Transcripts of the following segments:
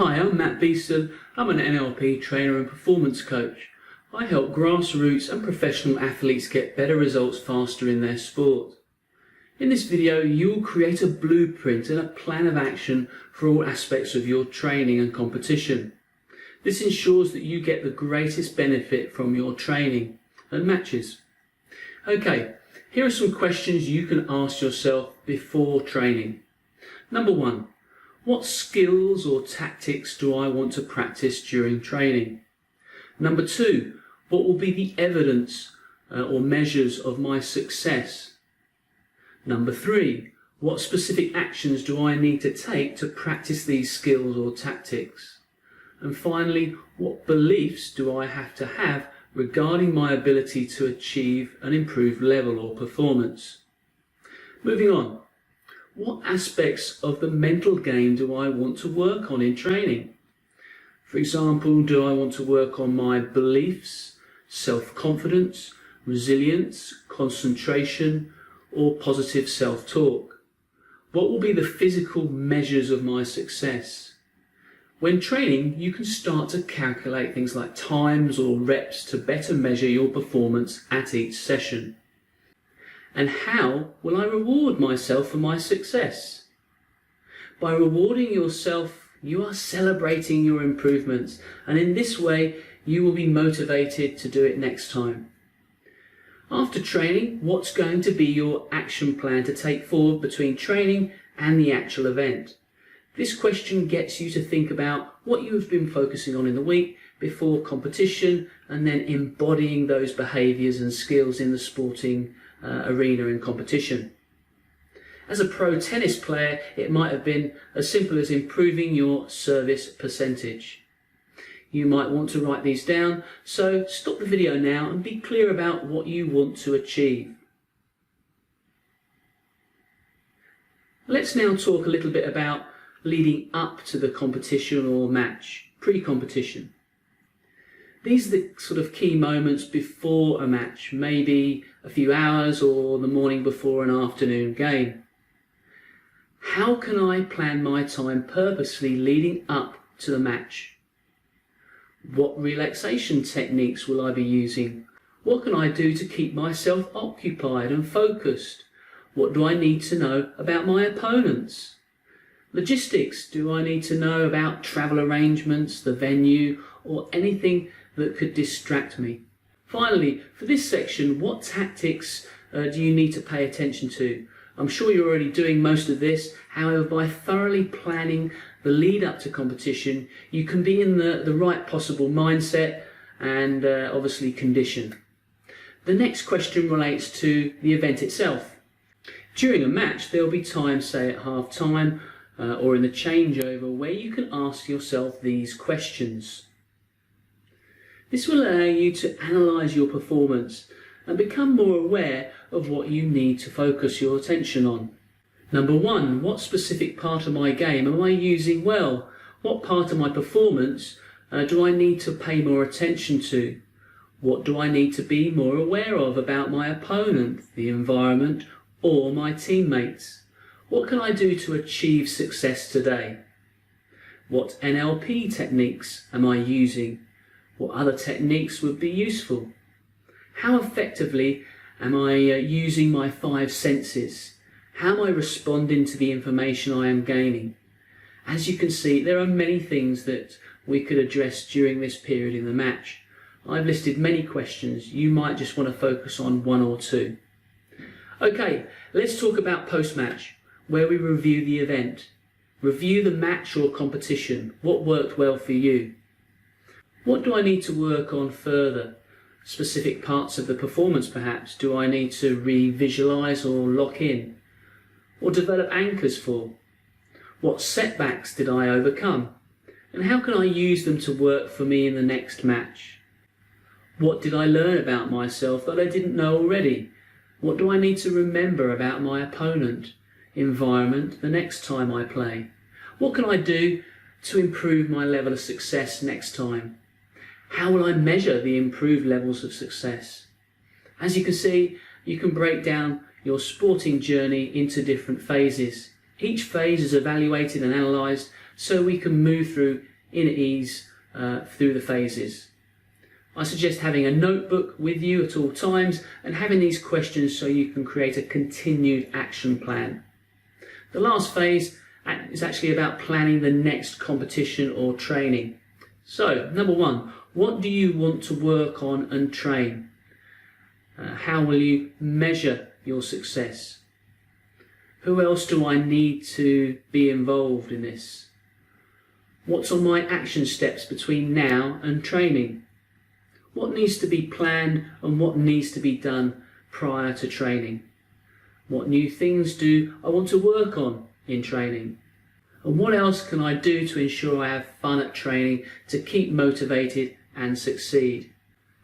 Hi, I'm Matt Beeston. I'm an NLP trainer and performance coach. I help grassroots and professional athletes get better results faster in their sport. In this video, you will create a blueprint and a plan of action for all aspects of your training and competition. This ensures that you get the greatest benefit from your training and matches. Okay, here are some questions you can ask yourself before training. Number 1. What skills or tactics do I want to practice during training? Number 2. What will be the evidence or measures of my success? Number 3. What specific actions do I need to take to practice these skills or tactics? And finally, what beliefs do I have to have regarding my ability to achieve an improved level or performance? Moving on. What aspects of the mental game do I want to work on in training? For example, do I want to work on my beliefs, self-confidence, resilience, concentration, or positive self-talk? What will be the physical measures of my success? When training, you can start to calculate things like times or reps to better measure your performance at each session. And how will I reward myself for my success? By rewarding yourself, you are celebrating your improvements, and in this way, you will be motivated to do it next time. After training, what's going to be your action plan to take forward between training and the actual event? This question gets you to think about what you have been focusing on in the week before competition, and then embodying those behaviours and skills in the sporting arena and competition. As a pro tennis player, it might have been as simple as improving your service percentage. You might want to write these down, so stop the video now and be clear about what you want to achieve. Let's now talk a little bit about leading up to the competition or match, pre-competition. These are the sort of key moments before a match, maybe a few hours or the morning before an afternoon game. How can I plan my time purposely leading up to the match? What relaxation techniques will I be using? What can I do to keep myself occupied and focused? What do I need to know about my opponents? Logistics, do I need to know about travel arrangements, the venue, or anything that could distract me? Finally, for this section, what tactics do you need to pay attention to? I'm sure you're already doing most of this. However, by thoroughly planning the lead up to competition, you can be in the right possible mindset and obviously condition. The next question relates to the event itself. During a match, there will be times, say at half time or in the changeover, where you can ask yourself these questions. This will allow you to analyse your performance and become more aware of what you need to focus your attention on. Number 1, what specific part of my game am I using well? What part of my performance do I need to pay more attention to? What do I need to be more aware of about my opponent, the environment, or my teammates? What can I do to achieve success today? What NLP techniques am I using? What other techniques would be useful? How effectively am I using my 5 senses? How am I responding to the information I am gaining? As you can see, there are many things that we could address during this period in the match. I've listed many questions. You might just want to focus on 1 or 2. Okay, let's talk about post-match, where we review the event. Review the match or competition. What worked well for you? What do I need to work on further? Specific parts of the performance perhaps. Do I need to re-visualise or lock in? Or develop anchors for? What setbacks did I overcome? And how can I use them to work for me in the next match? What did I learn about myself that I didn't know already? What do I need to remember about my opponent, environment, the next time I play? What can I do to improve my level of success next time? How will I measure the improved levels of success? As you can see, you can break down your sporting journey into different phases. Each phase is evaluated and analysed so we can move through in ease through the phases. I suggest having a notebook with you at all times and having these questions so you can create a continued action plan. The last phase is actually about planning the next competition or training. So, number one, what do you want to work on and train? How will you measure your success? Who else do I need to be involved in this? What's on my action steps between now and training? What needs to be planned and what needs to be done prior to training? What new things do I want to work on in training? And what else can I do to ensure I have fun at training to keep motivated and succeed?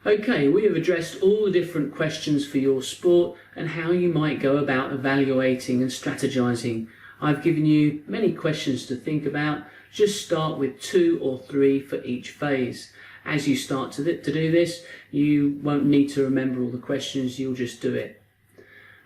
Okay, we have addressed all the different questions for your sport and how you might go about evaluating and strategizing. I've given you many questions to think about. Just start with 2 or 3 for each phase. As you start to do this, you won't need to remember all the questions, you'll just do it.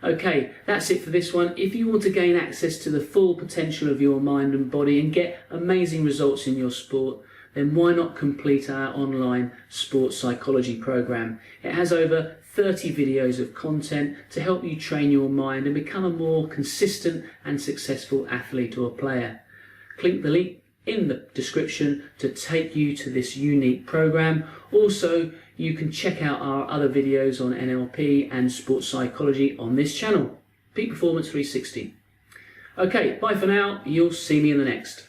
Okay, that's it for this one. If you want to gain access to the full potential of your mind and body and get amazing results in your sport, then why not complete our online sports psychology program? It has over 30 videos of content to help you train your mind and become a more consistent and successful athlete or player. Click the link in the description to take you to this unique program. Also, you can check out our other videos on NLP and sports psychology on this channel, Peak Performance 360. Okay, bye for now. You'll see me in the next.